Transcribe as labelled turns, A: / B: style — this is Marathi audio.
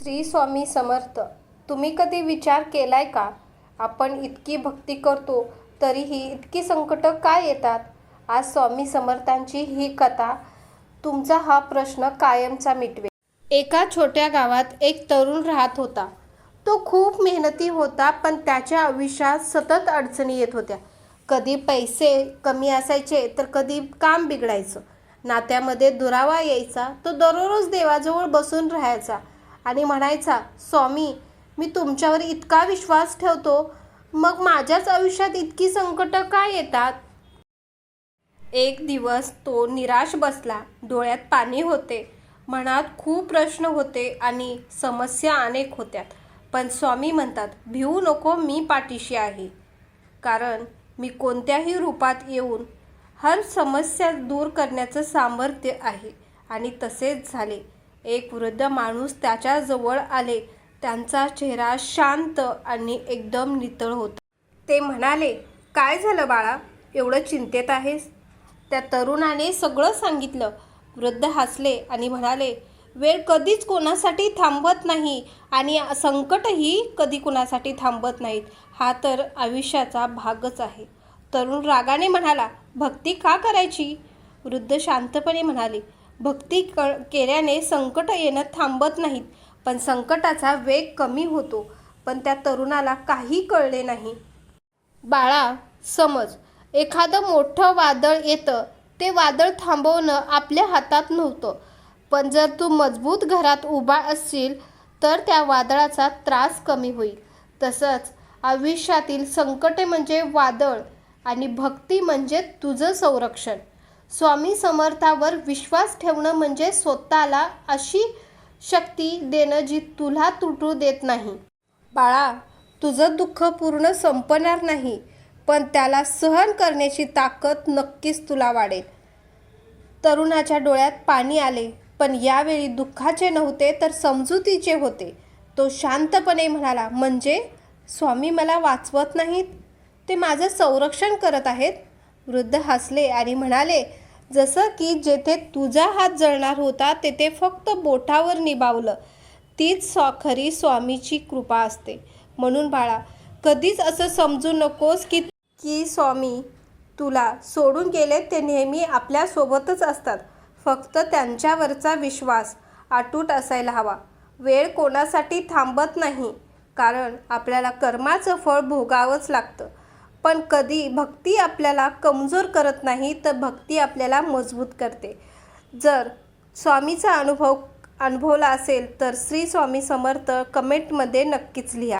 A: श्री स्वामी समर्थ. तुम्ही कधी विचार केलाय का, आपण इतकी भक्ती करतो तरीही इतकी संकट का येतात? आज स्वामी समर्थांची ही कथा तुमचा हा प्रश्न कायमचा मिटवेल. एका छोट्या गावात एक तरुण राहत होता. तो खूप मेहनती होता, पण त्याच्या आयुष्यात सतत अडचणी येत होत्या. कधी पैसे कमी असायचे तर कधी काम बिघडायचं. नात्यामध्ये दुरावा यायचा. तो दररोज देवाजवळ बसून राहायचा आणि म्हणायचा, स्वामी, मी तुमच्यावर इतका विश्वास ठेवतो, मग माझ्याच आयुष्यात इतकी संकट का येतात? एक दिवस तो निराश बसला. डोळ्यात पाणी होते, मनात खूप प्रश्न होते आणि समस्या अनेक होत्या. पण स्वामी म्हणतात, भिवू नको, मी पाठीशी आहे. कारण मी कोणत्याही रूपात येऊन हर समस्या दूर करण्याचं सामर्थ्य आहे. आणि तसेच झाले. एक वृद्ध माणूस त्याच्या जवळ आले. त्यांचा चेहरा शांत आणि एकदम नितळ होता. ते म्हणाले, काय झालं बाळा, एवढं चिंतेत आहेस? त्या तरुणाने सगळं सांगितलं. वृद्ध हसले आणि म्हणाले, वेळ कधीच कोणासाठी थांबत नाही आणि संकटही कधी कोणासाठी थांबत नाहीत. हा तर आयुष्याचा भागच आहे. तरुण रागाने म्हणाला, भक्ती का करायची? वृद्ध शांतपणे म्हणाले, भक्ती केल्याने संकट येणं थांबत नाहीत, पण संकटाचा वेग कमी होतो. पण त्या तरुणाला काही कळले नाही. बाळा, समज, एखादं मोठं वादळ येतं. ते वादळ थांबवणं आपल्या हातात नव्हतं. पण जर तू मजबूत घरात उभा असशील तर त्या वादळाचा त्रास कमी होईल. तसंच आयुष्यातील संकटे म्हणजे वादळ आणि भक्ती म्हणजे तुझं संरक्षण. स्वामी समर्थावर विश्वास ठेवणं म्हणजे स्वतःला अशी शक्ती देणं जी तुला तुटू देत नाही. बाळा, तुझं दुःख पूर्ण संपणार नाही, पण त्याला सहन करण्याची ताकद नक्कीच तुला वाढेल. तरुणाच्या डोळ्यात पाणी आले, पण यावेळी दुःखाचे नव्हते तर समजुतीचे होते. तो शांतपणे म्हणाला, म्हणजे स्वामी मला वाचवत नाहीत, ते माझं संरक्षण करत आहेत? वृद्ध हसले आणि म्हणाले, जसं की जेथे तुझा हात जळणार होता तेथे फक्त बोटावर निभावलं. तीच खरी स्वामीची कृपा असते. म्हणून बाळा, कधीच असं समजू नकोस की स्वामी तुला सोडून गेले. ते नेहमी आपल्यासोबतच असतात. फक्त त्यांच्यावरचा विश्वास अतूट असायला हवा. वेळ कोणासाठी थांबत नाही, कारण आपल्याला कर्माचं फळ भोगावंच लागतं. पण कधी भक्ती आपल्याला कमजोर करत नाही, तर भक्ती आपल्याला मजबूत करते. जर स्वामीचा अनुभवला असेल तर श्री स्वामी समर्थ कमेंटमध्ये नक्कीच लिहा.